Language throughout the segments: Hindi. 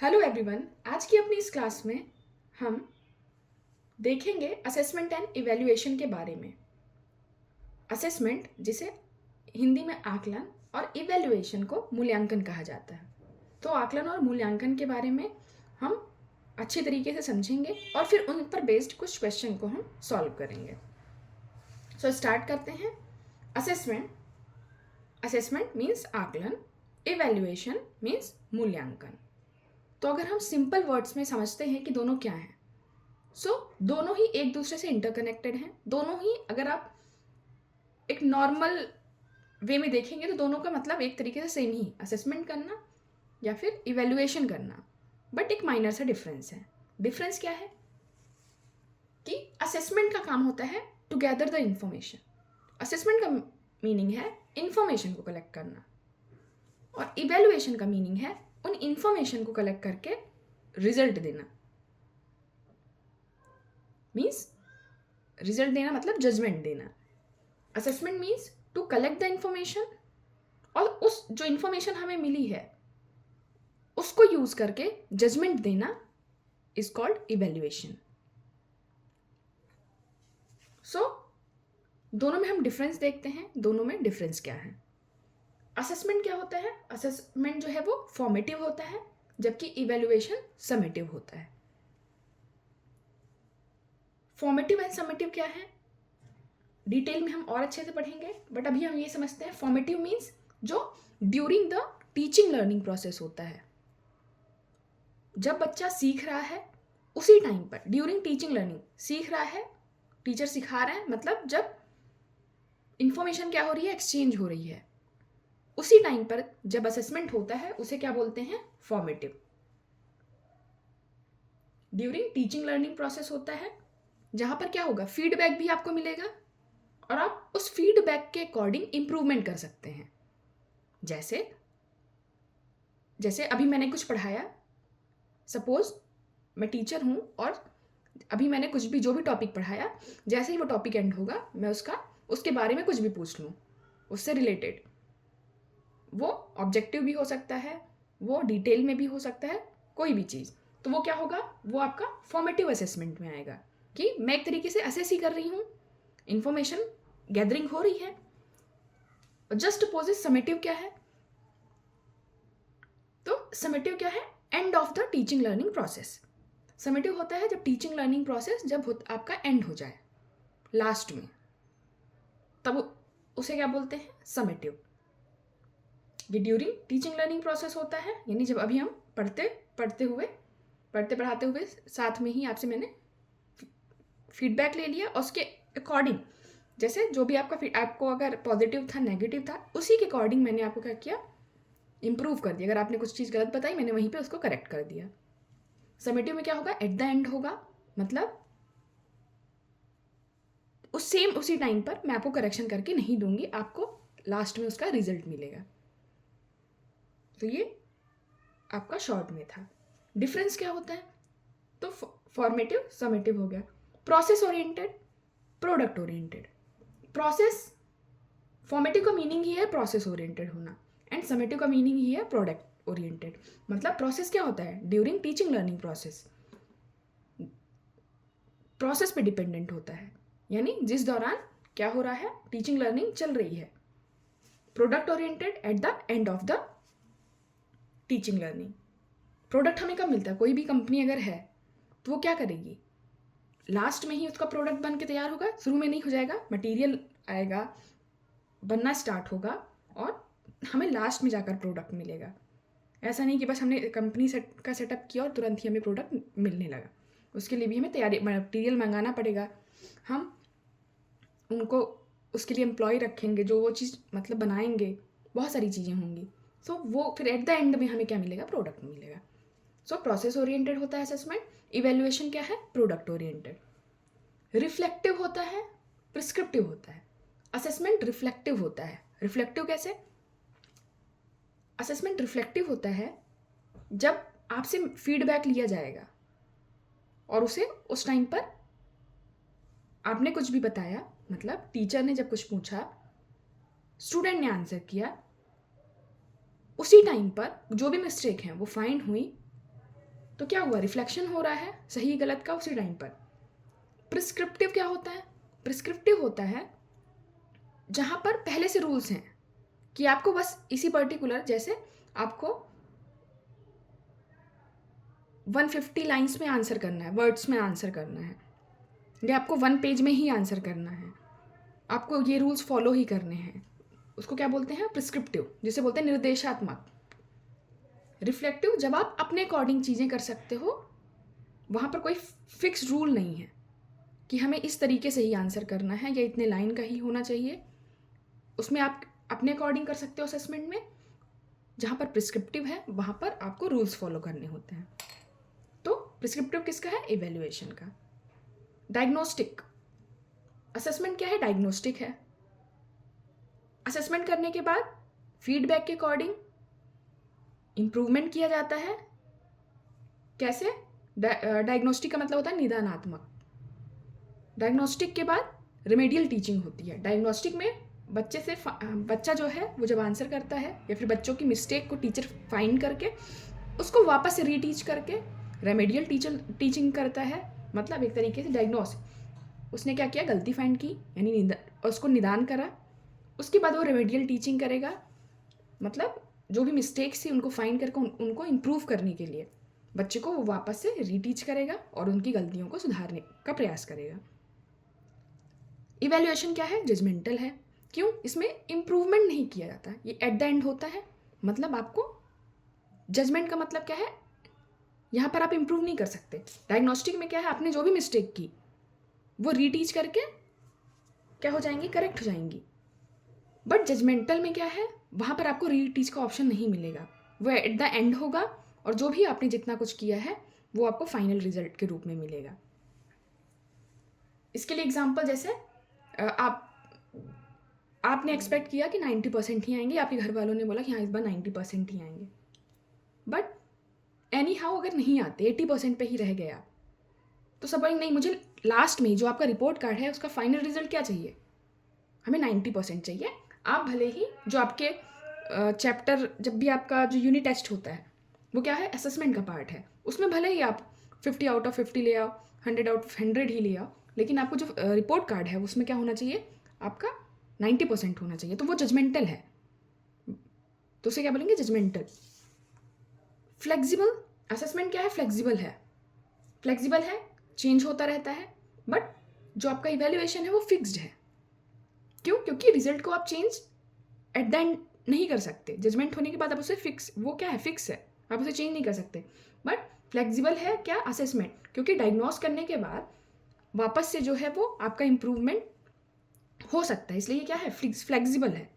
Hello everyone. आज की अपनी इस क्लास में हम देखेंगे असेसमेंट एंड इवैल्यूएशन के बारे में। असेसमेंट, जिसे हिंदी में आकलन, और इवैल्यूएशन को मूल्यांकन कहा जाता है। तो आकलन और मूल्यांकन के बारे में हम अच्छे तरीके से समझेंगे और फिर उन पर बेस्ड कुछ क्वेश्चन को हम सॉल्व करेंगे। सो स्टार्ट करते हैं। असेसमेंट असेसमेंट मीन्स आकलन, इवैल्यूएशन मीन्स मूल्यांकन। तो अगर हम सिंपल वर्ड्स में समझते हैं कि दोनों क्या हैं, दोनों ही एक दूसरे से इंटरकनेक्टेड हैं। दोनों ही, अगर आप एक नॉर्मल वे में देखेंगे तो दोनों का मतलब एक तरीके से सेम ही, असेसमेंट करना या फिर इवैल्यूएशन करना। बट एक माइनर सा डिफरेंस है। डिफरेंस क्या है कि असेसमेंट का काम होता है to gather the information. Assessment का मीनिंग है इंफॉर्मेशन को कलेक्ट करना, और इवैल्यूएशन का मीनिंग है उन इंफॉर्मेशन को कलेक्ट करके रिजल्ट देना। मीन्स रिजल्ट देना मतलब जजमेंट देना। Assessment means to collect the information, और उस जो इंफॉर्मेशन हमें मिली है उसको यूज करके जजमेंट देना इज कॉल्ड इवैल्यूएशन। दोनों में हम डिफरेंस देखते हैं। दोनों में डिफरेंस क्या है? असेसमेंट क्या होता है? असेसमेंट जो है वो फॉर्मेटिव होता है, जबकि इवैल्यूएशन समेटिव होता है। फॉर्मेटिव एंड समेटिव क्या है डिटेल में हम और अच्छे से पढ़ेंगे, बट अभी हम ये समझते हैं। फॉर्मेटिव मीन्स जो during the teaching learning process होता है। जब बच्चा सीख रहा है उसी टाइम पर, ड्यूरिंग टीचिंग लर्निंग सीख रहा है, टीचर सिखा रहे हैं, मतलब जब इंफॉर्मेशन क्या हो रही है, एक्सचेंज हो रही है, उसी टाइम पर जब असेसमेंट होता है उसे क्या बोलते हैं? Formative. During teaching learning process होता है, जहां पर क्या होगा, फीडबैक भी आपको मिलेगा और आप उस फीडबैक के अकॉर्डिंग इंप्रूवमेंट कर सकते हैं। जैसे जैसे अभी मैंने कुछ पढ़ाया, सपोज मैं टीचर हूं और अभी मैंने कुछ भी, जो भी टॉपिक पढ़ाया, जैसे ही वो टॉपिक एंड होगा मैं उसके बारे में कुछ भी पूछ लूँ उससे रिलेटेड। वो ऑब्जेक्टिव भी हो सकता है, वो डिटेल में भी हो सकता है, कोई भी चीज़। तो वो क्या होगा, वो आपका फॉर्मेटिव असेसमेंट में आएगा कि मैं एक तरीके से असेस ही कर रही हूँ, इंफॉर्मेशन गैदरिंग हो रही है। जस्ट अपोजिट समेटिव क्या है? तो समेटिव क्या है? And of the teaching learning process. Summative होता है जब टीचिंग लर्निंग प्रोसेस आपका एंड हो जाए, लास्ट में, तब उसे क्या बोलते हैं? समेटिव। ये ड्यूरिंग टीचिंग लर्निंग प्रोसेस होता है, यानी जब अभी हम पढ़ते पढ़ाते हुए साथ में ही आपसे मैंने फीडबैक ले लिया, और उसके अकॉर्डिंग, जैसे जो भी आपको अगर पॉजिटिव था, नेगेटिव था, उसी के अकॉर्डिंग मैंने आपको क्या किया? इंप्रूव कर दिया। अगर आपने कुछ चीज़ गलत बताई, मैंने वहीं पे उसको करेक्ट कर दिया। समेटिव में क्या होगा? एट द एंड होगा, मतलब उसी टाइम पर मैं आपको करेक्शन करके नहीं दूंगी, आपको लास्ट में उसका रिजल्ट मिलेगा। तो ये आपका शॉर्ट में था। डिफरेंस क्या होता है? तो फॉर्मेटिव समेटिव हो गया। Process oriented, product oriented. Process, formative का मीनिंग ही है प्रोसेस ओरिएंटेड होना, एंड समेटिव का मीनिंग ही है प्रोडक्ट ओरिएंटेड। मतलब प्रोसेस क्या होता है? During teaching learning process, process पे डिपेंडेंट होता है, यानी जिस दौरान क्या हो रहा है, टीचिंग लर्निंग चल रही है। Product oriented eight the end of the teaching learning. Product हमें कब मिलता है? कोई भी कंपनी अगर है तो वो क्या करेगी? लास्ट में ही उसका प्रोडक्ट बन के तैयार होगा, शुरू में नहीं हो जाएगा। मटेरियल आएगा, बनना स्टार्ट होगा, और हमें लास्ट में जाकर प्रोडक्ट मिलेगा। ऐसा नहीं कि बस हमने कंपनी का सेटअप किया और तुरंत ही हमें प्रोडक्ट मिलने लगा। उसके लिए भी हमें तैयारी, मटेरियल मंगाना पड़ेगा, हम उनको उसके लिए एम्प्लॉय रखेंगे जो वो चीज़ मतलब बनाएंगे, बहुत सारी चीज़ें होंगी। सो वो फिर एट द एंड में हमें क्या मिलेगा? प्रोडक्ट मिलेगा। सो प्रोसेस ओरिएंटेड होता है असेसमेंट। इवैल्यूएशन क्या है? Product oriented. रिफ्लेक्टिव होता है, प्रिस्क्रिप्टिव होता है। असेसमेंट रिफ्लेक्टिव होता है। रिफ्लेक्टिव कैसे? असेसमेंट रिफ्लेक्टिव होता है जब आपसे फीडबैक लिया जाएगा और उसे उस टाइम पर आपने कुछ भी बताया, मतलब टीचर ने जब कुछ पूछा, स्टूडेंट ने आंसर किया, उसी टाइम पर जो भी मिस्टेक है वो फाइंड हुई, तो क्या हुआ, रिफ्लेक्शन हो रहा है सही गलत का उसी टाइम पर। प्रिस्क्रिप्टिव क्या होता है, प्रिस्क्रिप्टिव होता है जहाँ पर पहले से रूल्स हैं कि आपको बस इसी पर्टिकुलर, जैसे आपको 150 लाइन्स में आंसर करना है, वर्ड्स में आंसर करना है, या आपको 1 पेज में ही आंसर करना है, आपको ये रूल्स फॉलो ही करने हैं, उसको क्या बोलते हैं, प्रिस्क्रिप्टिव, जिसे बोलते हैं निर्देशात्मक। रिफ्लेक्टिव, जब आप अपने अकॉर्डिंग चीज़ें कर सकते हो, वहाँ पर कोई फिक्स रूल नहीं है कि हमें इस तरीके से ही आंसर करना है या इतने लाइन का ही होना चाहिए। उसमें आप अपने अकॉर्डिंग कर सकते हो असेसमेंट में। जहाँ पर प्रिस्क्रिप्टिव है वहाँ पर आपको रूल्स फॉलो करने होते हैं। तो प्रिस्क्रिप्टिव किसका है, इवैल्यूएशन का। डायग्नोस्टिक, असेसमेंट क्या है, डायग्नोस्टिक है। असेसमेंट करने के बाद फीडबैक के अकॉर्डिंग इम्प्रूवमेंट किया जाता है। कैसे, डायग्नोस्टिक का मतलब होता है निदानात्मक। डायग्नोस्टिक के बाद रेमेडियल टीचिंग होती है। डायग्नोस्टिक में बच्चा जो है वो जब आंसर करता है या फिर बच्चों की मिस्टेक को टीचर फाइंड करके उसको वापस से रीटीच करके रेमेडियल टीचिंग करता है। मतलब एक तरीके से डायग्नोस, उसने क्या किया, गलती फाइंड की यानी उसको निदान करा, उसके बाद वो रेमेडियल टीचिंग करेगा। मतलब जो भी मिस्टेक्स थी उनको फाइंड करके उनको इम्प्रूव करने के लिए बच्चे को वो वापस से रीटीच करेगा और उनकी गलतियों को सुधारने का प्रयास करेगा। इवैल्यूएशन क्या है, जजमेंटल है। क्यों, इसमें इम्प्रूवमेंट नहीं किया जाता, ये एट द एंड होता है। मतलब आपको जजमेंट का मतलब क्या है, यहाँ पर आप इम्प्रूव नहीं कर सकते। डायग्नोस्टिक में क्या है, आपने जो भी मिस्टेक की वो रीटीच करके क्या हो जाएंगी, करेक्ट हो जाएंगी। बट जजमेंटल में क्या है, वहाँ पर आपको रीटीच का ऑप्शन नहीं मिलेगा, वो एट द एंड होगा और जो भी आपने जितना कुछ किया है वो आपको फाइनल रिजल्ट के रूप में मिलेगा। इसके लिए एग्जाम्पल, जैसे आपने एक्सपेक्ट किया कि 90% ही आएंगे, आपके घर वालों ने बोला कि हाँ इस बार 90% ही आएंगे, बट एनी हाउ अगर नहीं आते 80% पे ही रह गए आप, तो सब नहीं, मुझे लास्ट में जो आपका रिपोर्ट कार्ड है उसका फाइनल रिजल्ट क्या चाहिए, हमें 90% चाहिए। आप भले ही जो आपके चैप्टर, जब भी आपका जो यूनिट टेस्ट होता है वो क्या है, असेसमेंट का पार्ट है, उसमें भले ही आप 50 आउट ऑफ 50 ले आओ, 100 आउट ऑफ 100 ही ले आओ, लेकिन आपको जो रिपोर्ट कार्ड है उसमें क्या होना चाहिए, आपका 90% होना चाहिए। तो वो जजमेंटल है, तो उसे क्या बोलेंगे, जजमेंटल। फ्लेक्सिबल, असेसमेंट क्या है, फ्लेक्सिबल है। फ्लेक्सिबल है, चेंज होता रहता है, बट जो आपका इवैल्यूएशन है वो फिक्स्ड है। क्यों, क्योंकि रिजल्ट को आप चेंज एट द एंड नहीं कर सकते। जजमेंट होने के बाद आप उसे फिक्स, वो क्या है, फिक्स है, आप उसे चेंज नहीं कर सकते। बट फ्लेक्सिबल है क्या, असेसमेंट, क्योंकि डायग्नोस करने के बाद वापस से जो है वो आपका इम्प्रूवमेंट हो सकता है, इसलिए ये क्या है, फ्लेक्सिबल है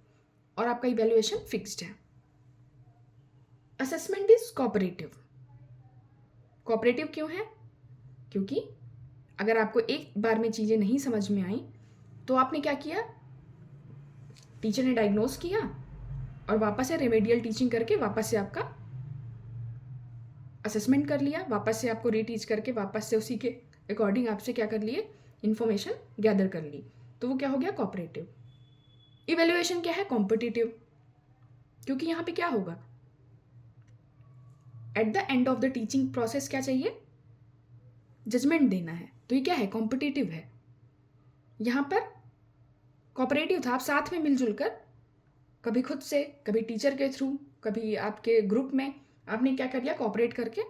और आपका इवैल्यूएशन फिक्स्ड है। Assessment is cooperative. कोऑपरेटिव क्यों है, क्योंकि अगर आपको एक बार में चीज़ें नहीं समझ में आई तो आपने क्या किया, टीचर ने डायग्नोस किया और वापस से रेमेडियल टीचिंग करके वापस से आपका असेसमेंट कर लिया, वापस से आपको रीटीच करके वापस से उसी के अकॉर्डिंग आपसे क्या कर लिए, इन्फॉर्मेशन गैदर कर ली, तो वो क्या हो गया, कोऑपरेटिव। इवैल्यूएशन क्या है, कॉम्पिटिटिव, क्योंकि यहाँ पे क्या होगा, eight the end of the teaching process क्या चाहिए, जजमेंट देना है, तो ये क्या है, कॉम्पिटिटिव है। यहाँ पर कोऑपरेटिव था, आप साथ में मिलजुल कर, कभी खुद से, कभी टीचर के थ्रू, कभी आपके ग्रुप में आपने क्या कर लिया, कोऑपरेट करके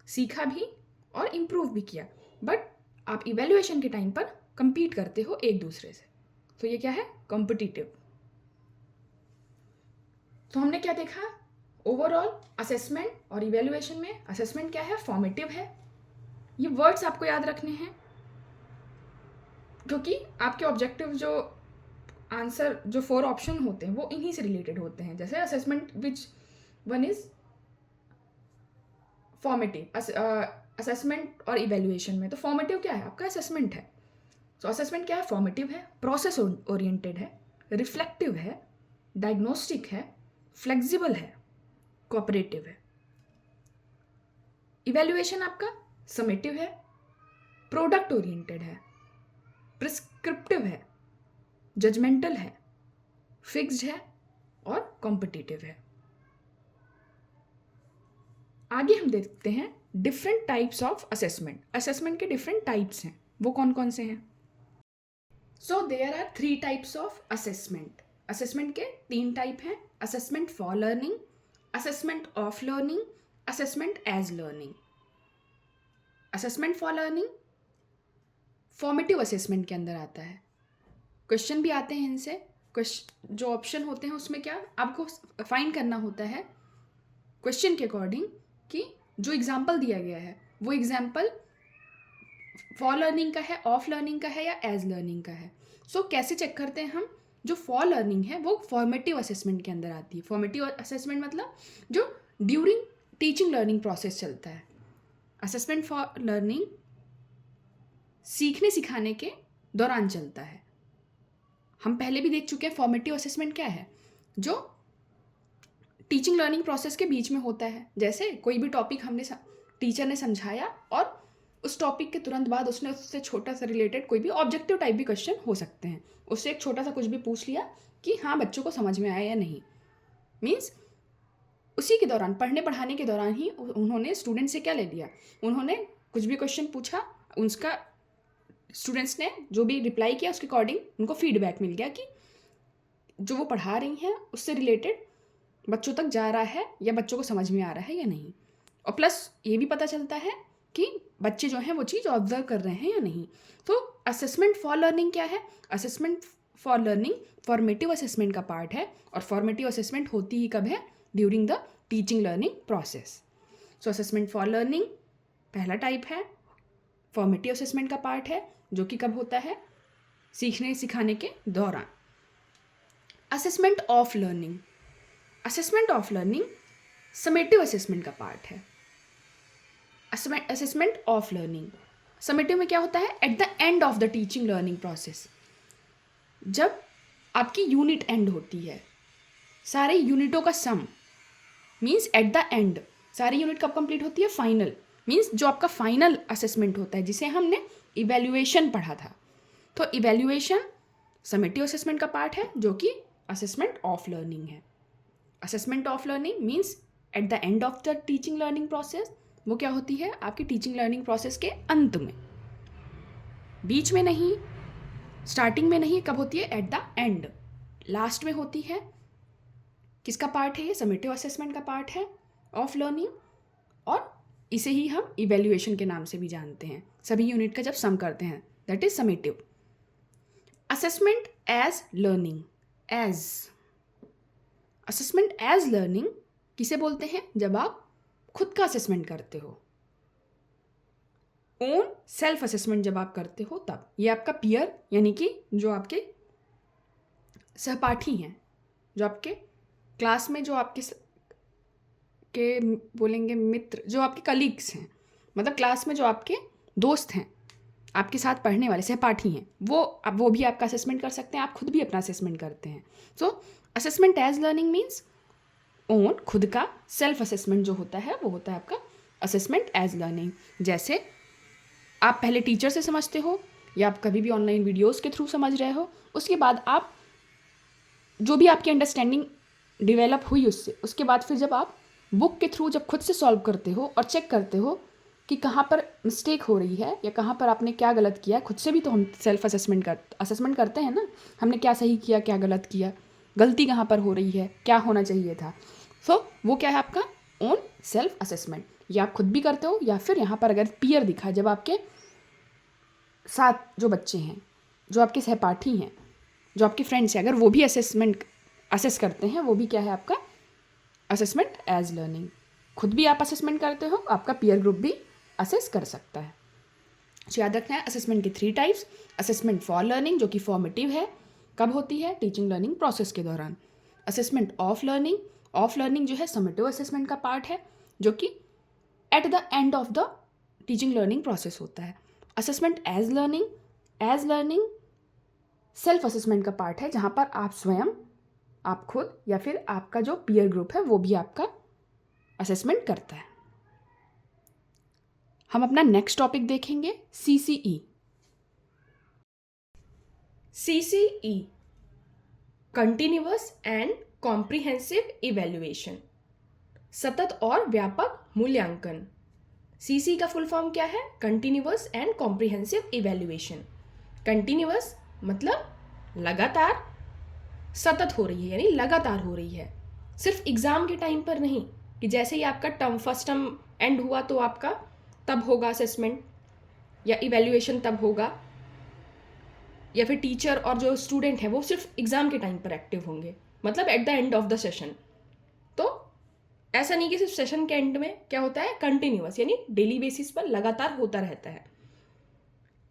सीखा भी और इम्प्रूव भी किया। बट आप इवैल्यूएशन के टाइम पर compete करते हो एक दूसरे से, तो ये क्या है, कॉम्पिटिटिव। तो हमने क्या देखा, ओवरऑल असेसमेंट और इवैल्यूएशन में असेसमेंट क्या है, फॉर्मेटिव है। ये वर्ड्स आपको याद रखने हैं क्योंकि आपके ऑब्जेक्टिव जो आंसर, जो 4 ऑप्शन होते हैं वो इन्हीं से रिलेटेड होते हैं। जैसे assessment, which one is formative, assessment और इवैल्यूएशन में। तो फॉर्मेटिव क्या है, आपका असेसमेंट है। तो असेसमेंट क्या है, फॉर्मेटिव है, प्रोसेस ओरिएंटेड है, रिफ्लेक्टिव है, डायग्नोस्टिक है, फ्लेक्सिबल है, कोऑपरेटिव है। इवैल्यूएशन आपका समेटिव है, प्रोडक्ट ओरिएंटेड है, प्रिस्क्रिप्टिव है, जजमेंटल है, फिक्स्ड है और कॉम्पिटिटिव है। आगे हम देखते हैं different types of assessment, assessment के डिफरेंट टाइप्स हैं, वो कौन कौन से हैं? So there are 3 types of assessment. Assessment के 3 टाइप हैं, assessment for learning, assessment of learning, assessment as learning. Assessment for learning formative assessment के अंदर आता है, क्वेश्चन भी आते हैं इनसे। जो ऑप्शन होते हैं उसमें क्या आपको फाइंड करना होता है क्वेश्चन के अकॉर्डिंग कि जो एग्जाम्पल दिया गया है वो एग्जाम्पल फॉर लर्निंग का है, ऑफ लर्निंग का है या एज लर्निंग का है। सो कैसे चेक करते हैं हम? जो फॉर लर्निंग है वो फॉर्मेटिव असेसमेंट के अंदर आती है। फॉर्मेटिव असेसमेंट मतलब जो ड्यूरिंग टीचिंग लर्निंग प्रोसेस चलता है। असेसमेंट फॉर लर्निंग सीखने सिखाने के दौरान चलता है। हम पहले भी देख चुके हैं फॉर्मेटिव असेसमेंट क्या है, जो टीचिंग लर्निंग प्रोसेस के बीच में होता है। जैसे कोई भी टॉपिक हमने टीचर ने समझाया और उस टॉपिक के तुरंत बाद उसने उससे छोटा सा रिलेटेड कोई भी ऑब्जेक्टिव टाइप भी क्वेश्चन हो सकते हैं, उससे एक छोटा सा कुछ भी पूछ लिया कि हाँ बच्चों को समझ में आया या नहीं। मीन्स उसी के दौरान, पढ़ने पढ़ाने के दौरान ही उन्होंने स्टूडेंट से क्या ले लिया, उन्होंने कुछ भी क्वेश्चन पूछा, उसका स्टूडेंट्स ने जो भी रिप्लाई किया उसके अकॉर्डिंग उनको फीडबैक मिल गया कि जो वो पढ़ा रही हैं उससे रिलेटेड बच्चों तक जा रहा है या बच्चों को समझ में आ रहा है या नहीं। और प्लस ये भी पता चलता है कि बच्चे जो हैं वो चीज़ ऑब्जर्व कर रहे हैं या नहीं। तो असेसमेंट फॉर लर्निंग क्या है? Assessment for learning formative assessment का पार्ट है, और फॉर्मेटिव असेसमेंट होती ही कब है? During the teaching learning process. So assessment for learning पहला टाइप है, फॉर्मेटिव असेसमेंट का पार्ट है, जो कि कब होता है? सीखने सिखाने के दौरान। Assessment of learning, assessment of learning summative assessment का पार्ट है। असेसमेंट ऑफ लर्निंग समेटिव में क्या होता है? Eight the end of the teaching learning process, जब आपकी यूनिट एंड होती है, सारे यूनिटों का सम, मीन्स एट द एंड सारी यूनिट कब कंप्लीट होती है? फाइनल, मीन्स जो आपका फाइनल असेसमेंट होता है जिसे हमने इवैल्यूएशन पढ़ा था। तो इवैल्यूएशन समेटिव असेसमेंट का पार्ट है, जो कि असेसमेंट ऑफ लर्निंग है। Assessment of learning means eight the end of the teaching learning process. वो क्या होती है? आपकी टीचिंग लर्निंग प्रोसेस के अंत में, बीच में नहीं, स्टार्टिंग में नहीं। कब होती है? एट द एंड, लास्ट में होती है। किसका पार्ट है ये? समेटिव असेसमेंट का पार्ट है ऑफ लर्निंग, और इसे ही हम इवैल्यूएशन के नाम से भी जानते हैं। सभी यूनिट का जब सम करते हैं, that is summative. Assessment as learning, as assessment as learning किसे बोलते हैं? जब आप खुद का असेसमेंट करते हो, ओन सेल्फ असेसमेंट जब आप करते हो, तब ये आपका पीयर यानी कि जो आपके सहपाठी हैं, जो आपके क्लास में जो आपके के बोलेंगे मित्र, जो आपके कलीग्स हैं, मतलब क्लास में जो आपके दोस्त हैं, आपके साथ पढ़ने वाले सहपाठी हैं, वो भी आपका असेसमेंट कर सकते हैं। आप खुद भी अपना असेसमेंट करते हैं। So assessment as learning means own, खुद का सेल्फ असेसमेंट जो होता है वो होता है आपका असेसमेंट एज लर्निंग। जैसे आप पहले टीचर से समझते हो या आप कभी भी ऑनलाइन वीडियोस के थ्रू समझ रहे हो, उसके बाद आप जो भी आपकी अंडरस्टैंडिंग डेवलप हुई उसके बाद फिर जब आप बुक के थ्रू जब खुद से सॉल्व करते हो और चेक करते हो कि कहाँ पर मिस्टेक हो रही है या कहाँ पर आपने क्या गलत किया, खुद से भी तो हम सेल्फ असेसमेंट करते हैं ना, हमने क्या सही किया, क्या गलत किया, गलती कहाँ पर हो रही है, क्या होना चाहिए था। सो वो क्या है? आपका ओन सेल्फ असेसमेंट। ये आप खुद भी करते हो, या फिर यहाँ पर अगर पीयर दिखा, जब आपके साथ जो बच्चे हैं, जो आपके सहपाठी हैं, जो आपके फ्रेंड्स हैं, अगर वो भी असेस करते हैं, वो भी क्या है? आपका असेसमेंट एज लर्निंग। खुद भी आप असेसमेंट करते हो, आपका पीयर ग्रुप भी असेस कर सकता है। तो याद रखना है असेसमेंट के 3 टाइप्स। असेसमेंट फॉर लर्निंग जो कि फॉर्मेटिव है, कब होती है? टीचिंग लर्निंग प्रोसेस के दौरान। असेसमेंट ऑफ लर्निंग जो है समेटिव असेसमेंट का पार्ट है, जो कि at the end of the teaching learning process होता है। Assessment as learning self assessment का पार्ट है, जहाँ पर आप स्वयं, आप खुद या फिर आपका जो पीयर ग्रुप है वो भी आपका असेसमेंट करता है। हम अपना नेक्स्ट टॉपिक देखेंगे, CCE। CCE continuous and comprehensive evaluation, सतत और व्यापक मूल्यांकन। CC का फुल फॉर्म क्या है? Continuous and comprehensive evaluation. Continuous मतलब लगातार, सतत हो रही है, यानी लगातार हो रही है, सिर्फ एग्ज़ाम के टाइम पर नहीं कि जैसे ही आपका टर्म फर्स्ट टर्म एंड हुआ तो आपका तब होगा असेसमेंट या इवैल्यूएशन तब होगा, या फिर टीचर और जो स्टूडेंट है वो सिर्फ एग्ज़ाम के टाइम पर एक्टिव होंगे, मतलब eight the end of the session. तो ऐसा नहीं कि सिर्फ सेशन के एंड में क्या होता है, कंटिन्यूअस यानी डेली बेसिस पर लगातार होता रहता है।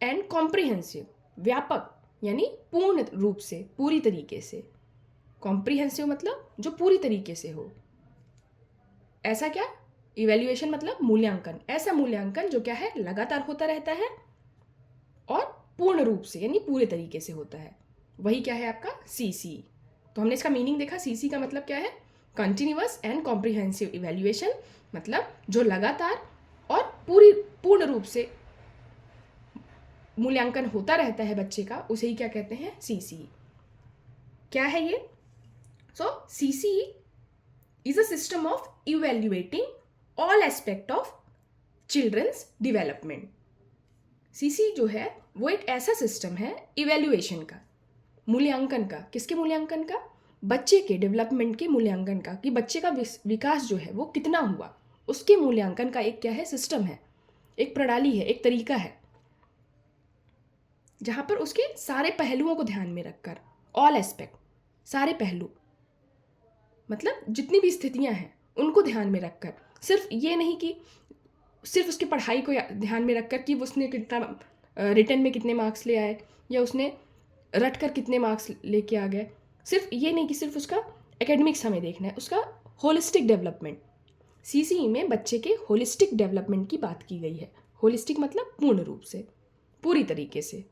एंड कॉम्प्रिहेंसिव व्यापक यानी पूर्ण रूप से, पूरी तरीके से। कॉम्प्रिहेंसिव मतलब जो पूरी तरीके से हो। ऐसा क्या, इवैल्यूएशन मतलब मूल्यांकन, ऐसा मूल्यांकन जो क्या है, लगातार होता रहता है और पूर्ण रूप से यानी पूरे तरीके से होता है। वही क्या है आपका CC। तो हमने इसका मीनिंग देखा, CC का मतलब क्या है, कंटिन्यूअस एंड कॉम्प्रिहेंसिव इवैल्यूएशन, मतलब जो लगातार और पूर्ण रूप से मूल्यांकन होता रहता है बच्चे का, उसे ही क्या कहते हैं, CC। क्या है ये? सो CC is a system of evaluating all aspect of children's development। CC जो है वो एक ऐसा सिस्टम है इवैल्यूएशन का, मूल्यांकन का। किसके मूल्यांकन का? बच्चे के डेवलपमेंट के मूल्यांकन का, कि बच्चे का विकास जो है वो कितना हुआ, उसके मूल्यांकन का एक क्या है, सिस्टम है, एक प्रणाली है, एक तरीका है, जहाँ पर उसके सारे पहलुओं को ध्यान में रखकर, ऑल एस्पेक्ट, सारे पहलू मतलब जितनी भी स्थितियां हैं उनको ध्यान में रखकर, सिर्फ ये नहीं कि सिर्फ उसकी पढ़ाई को ध्यान में रखकर कि उसने कितना रिटर्न में कितने मार्क्स ले आए या उसने रट कर कितने मार्क्स लेके आ गए, सिर्फ ये नहीं कि सिर्फ उसका एकेडमिक्स हमें देखना है, उसका होलिस्टिक डेवलपमेंट। CC में बच्चे के होलिस्टिक डेवलपमेंट की बात की गई है। होलिस्टिक मतलब पूर्ण रूप से, पूरी तरीके से,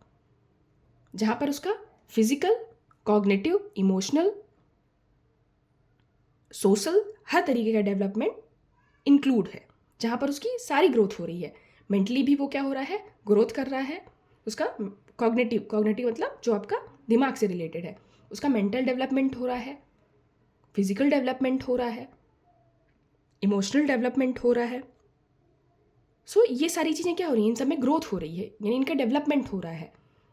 जहाँ पर उसका फिजिकल, कॉग्निटिव, इमोशनल, सोशल हर तरीके का डेवलपमेंट इंक्लूड है, जहाँ पर उसकी सारी ग्रोथ हो रही है। मेंटली भी वो क्या हो रहा है, ग्रोथ कर रहा है। उसका कॉग्निटिव मतलब जो आपका दिमाग से रिलेटेड है, उसका मेंटल डेवलपमेंट हो रहा है, फिजिकल डेवलपमेंट हो रहा है, इमोशनल डेवलपमेंट हो रहा है। सो ये सारी चीज़ें क्या हो रही हैं, इन सब में ग्रोथ हो रही है, यानी इनका डेवलपमेंट हो रहा है।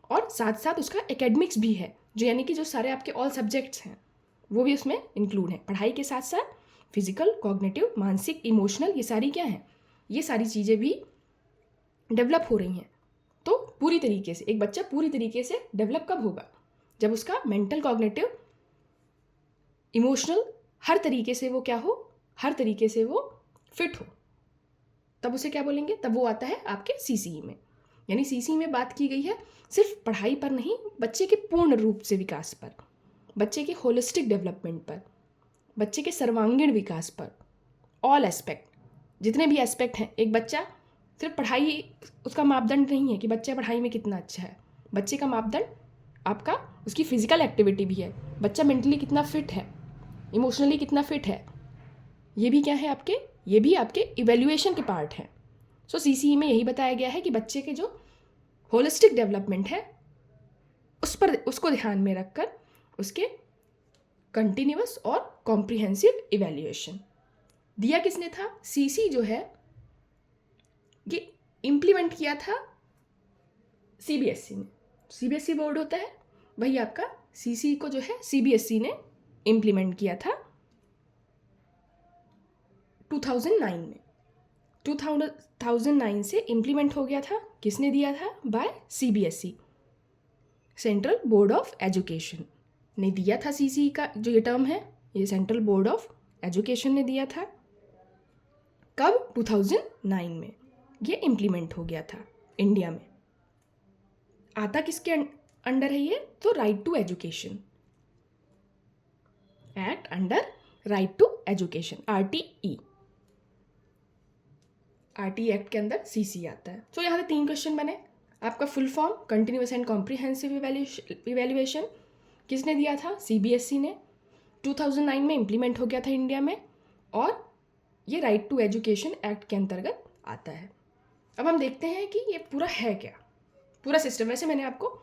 और साथ साथ उसका एकेडमिक्स भी है, जो यानी कि जो सारे आपके ऑल सब्जेक्ट्स हैं वो भी उसमें इंक्लूड हैं। पढ़ाई के साथ साथ फिजिकल, कॉग्निटिव, मानसिक, इमोशनल, ये सारी क्या हैं, ये सारी चीज़ें भी डेवलप हो रही हैं। तो पूरी तरीके से एक बच्चा पूरी तरीके से डेवलप कब होगा, जब उसका मेंटल, कॉग्निटिव, इमोशनल हर तरीके से वो क्या हो, हर तरीके से वो फिट हो, तब उसे क्या बोलेंगे, तब वो आता है आपके CC में। यानी CC में बात की गई है सिर्फ पढ़ाई पर नहीं, बच्चे के पूर्ण रूप से विकास पर, बच्चे के होलिस्टिक डेवलपमेंट पर, बच्चे के सर्वांगीण विकास पर, ऑल एस्पेक्ट, जितने भी एस्पेक्ट हैं। एक बच्चा सिर्फ पढ़ाई उसका मापदंड नहीं है कि बच्चा पढ़ाई में कितना अच्छा है, बच्चे का मापदंड आपका उसकी फिजिकल एक्टिविटी भी है, बच्चा मेंटली कितना फिट है, इमोशनली कितना फिट है, ये भी क्या है आपके, ये भी आपके इवैल्यूएशन के पार्ट हैं। सो CC में यही बताया गया है कि बच्चे के जो होलिस्टिक डेवलपमेंट है उस पर, उसको ध्यान में रखकर उसके कंटिन्यूअस और कॉम्प्रिहेंसिव इवैल्यूएशन दिया किसने था, CC जो है ये इम्प्लीमेंट किया था CBSE ने। CBSE बोर्ड होता है, वही आपका CC को जो है CBSE ने इम्प्लीमेंट किया था 2009 में। 2009 से इम्प्लीमेंट हो गया था, किसने दिया था, by CBSE, central board of education ने दिया था। CC का जो ये टर्म है, ये सेंट्रल बोर्ड ऑफ एजुकेशन ने दिया था। कब, 2009 में ये इम्प्लीमेंट हो गया था इंडिया में। आता किसके अंडर है ये, तो right to education act under right to education, RTE act के अंदर CC आता है। तो यहाँ पे 3 क्वेश्चन बने। आपका full form continuous and comprehensive evaluation किसने दिया था, CBSE ने। 2009 में इम्प्लीमेंट हो गया था इंडिया में, और ये राइट टू एजुकेशन एक्ट के अंतर्गत आता है। अब हम देखते हैं कि ये पूरा है क्या, पूरा सिस्टम। वैसे मैंने आपको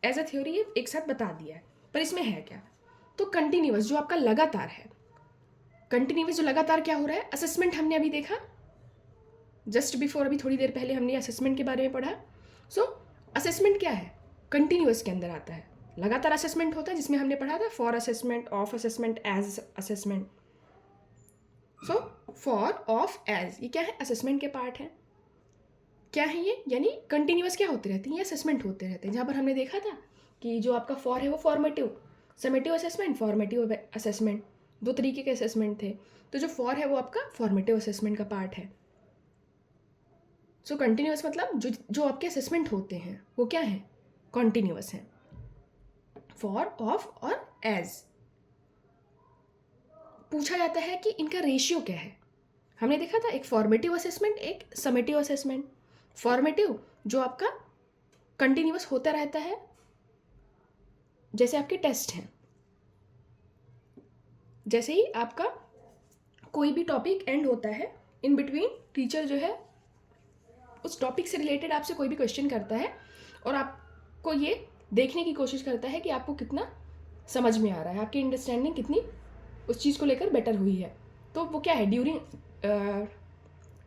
एज अ थ्योरी एक साथ बता दिया है, पर इसमें है क्या। तो कंटिन्यूअस जो आपका लगातार है, कंटिन्यूअस जो लगातार क्या हो रहा है, असेसमेंट हमने अभी देखा जस्ट बिफोर अभी थोड़ी देर पहले हमने असेसमेंट के बारे में पढ़ा। सो असेसमेंट क्या है? कंटिन्यूअस के अंदर आता है, लगातार असेसमेंट होता है, जिसमें हमने पढ़ा था for assessment, of assessment, as assessment. So for, of, as, ये क्या है? असेसमेंट के पार्ट है। क्या है ये? यानी कंटिन्यूअस क्या होते रहते हैं? ये असेसमेंट होते रहते हैं। जहाँ पर हमने देखा था कि जो आपका फॉर है वो formative, summative assessment, formative assessment, दो तरीके के असेसमेंट थे। तो जो फॉर है वो आपका फॉर्मेटिव असेसमेंट का पार्ट है। सो कंटिन्यूअस मतलब जो आपके असेसमेंट होते हैं वो क्या है? कॉन्टिन्यूअस है। फॉर, ऑफ और एज। पूछा जाता है कि इनका रेशियो क्या है। हमने देखा था एक फॉर्मेटिव असेसमेंट, एक समेटिव असेसमेंट। फॉर्मेटिव जो आपका कंटिन्यूअस होता रहता है, जैसे आपके टेस्ट हैं। जैसे ही आपका कोई भी टॉपिक एंड होता है, इन बिटवीन टीचर जो है उस टॉपिक से रिलेटेड आपसे कोई भी क्वेश्चन करता है और आपको ये देखने की कोशिश करता है कि आपको कितना समझ में आ रहा है, आपकी अंडरस्टैंडिंग कितनी उस चीज़ को लेकर बेटर हुई है। तो वो क्या है?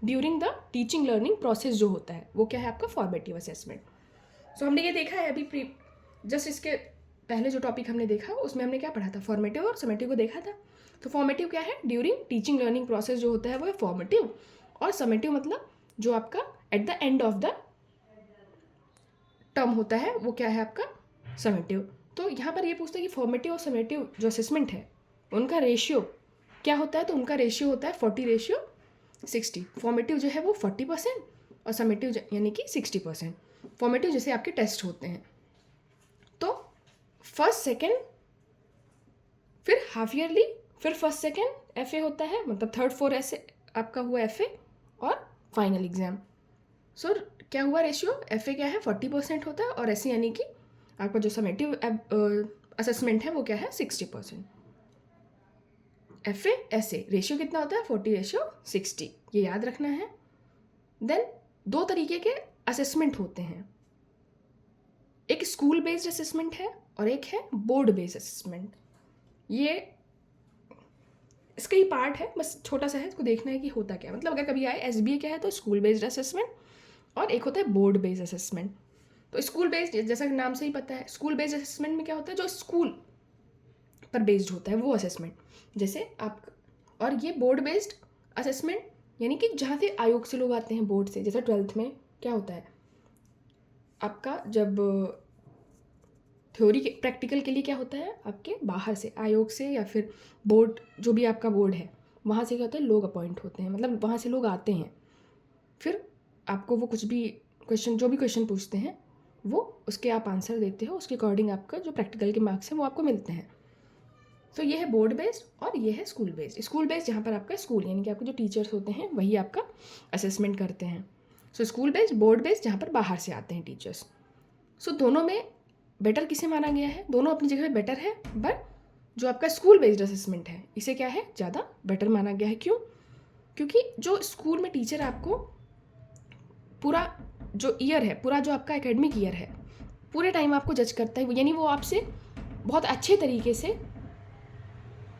During the teaching learning process जो होता है वो क्या है? आपका फॉर्मेटिव असेसमेंट। सो हमने ये देखा है अभी जस्ट इसके पहले जो टॉपिक हमने देखा उसमें हमने क्या पढ़ा था? फॉर्मेटिव और समेटिव को देखा था। तो फॉर्मेटिव क्या है? ड्यूरिंग टीचिंग लर्निंग प्रोसेस जो होता है वो है फॉर्मेटिव, और समेटिव मतलब जो आपका eight the end of the term होता है वो क्या है? आपका समेटिव। तो यहाँ पर ये पूछता है कि फॉर्मेटिव और समेटिव जो असेसमेंट है उनका रेशियो क्या होता है? तो उनका रेशियो होता है 40:60। फॉर्मेटिव जो है वो 40% और समेटिव यानी कि 60%। फॉर्मेटिव जैसे आपके टेस्ट होते हैं, तो फर्स्ट सेकेंड, फिर हाफ ईयरली, फिर फर्स्ट सेकेंड FA होता है, मतलब थर्ड फोर्थ ऐसे आपका हुआ FA, और फाइनल एग्जाम। सो क्या हुआ रेशियो? FA क्या है? 40% होता है, और ऐसे यानी कि आपका जो समेटिव असेसमेंट है वो क्या है? 60%। FA ऐसे रेशियो कितना होता है? 40:60, ये याद रखना है। देन दो तरीके के असेसमेंट होते हैं, एक स्कूल बेस्ड असेसमेंट है और एक है बोर्ड बेस्ड असेसमेंट। ये इसका ही पार्ट है, बस छोटा सा है, इसको देखना है कि होता क्या। मतलब अगर कभी आए SBA क्या है तो स्कूल बेस्ड असेसमेंट, और एक होता है बोर्ड बेस्ड असेसमेंट। तो स्कूल बेस्ड जैसा नाम से ही पता है, स्कूल बेस्ड असेसमेंट में क्या होता है? जो स्कूल पर बेस्ड होता है वो असेसमेंट, जैसे आप। और ये बोर्ड बेस्ड असेसमेंट यानी कि जहाँ से आयोग से लोग आते हैं, बोर्ड से। जैसे 12th में क्या होता है आपका, जब थ्योरी के प्रैक्टिकल के लिए क्या होता है? आपके बाहर से, आयोग से या फिर बोर्ड, जो भी आपका बोर्ड है वहाँ से क्या होता है? लोग अपॉइंट होते हैं, मतलब वहाँ से लोग आते हैं। फिर आपको वो कुछ भी क्वेश्चन, जो भी क्वेश्चन पूछते हैं वो उसके आप आंसर देते हो, उसके अकॉर्डिंग आपका जो प्रैक्टिकल के मार्क्स हैं वो आपको मिलते हैं। तो ये है बोर्ड बेस्ड और ये है स्कूल बेस्ड। स्कूल बेस्ड जहाँ पर आपका स्कूल यानी कि आपके जो टीचर्स होते हैं वही आपका असेसमेंट करते हैं। So school based, board based जहाँ पर बाहर से आते हैं टीचर्स। सो दोनों में बेटर किसे माना गया है? दोनों अपनी जगह पे बेटर है, बट जो आपका स्कूल बेस्ड असेसमेंट है इसे क्या है? ज़्यादा बेटर माना गया है। क्यों? क्योंकि जो स्कूल में टीचर आपको पूरा जो ईयर है, पूरा जो आपका एकेडमिक ईयर है, पूरे टाइम आपको जज करता है, यानी वो आपसे बहुत अच्छे तरीके से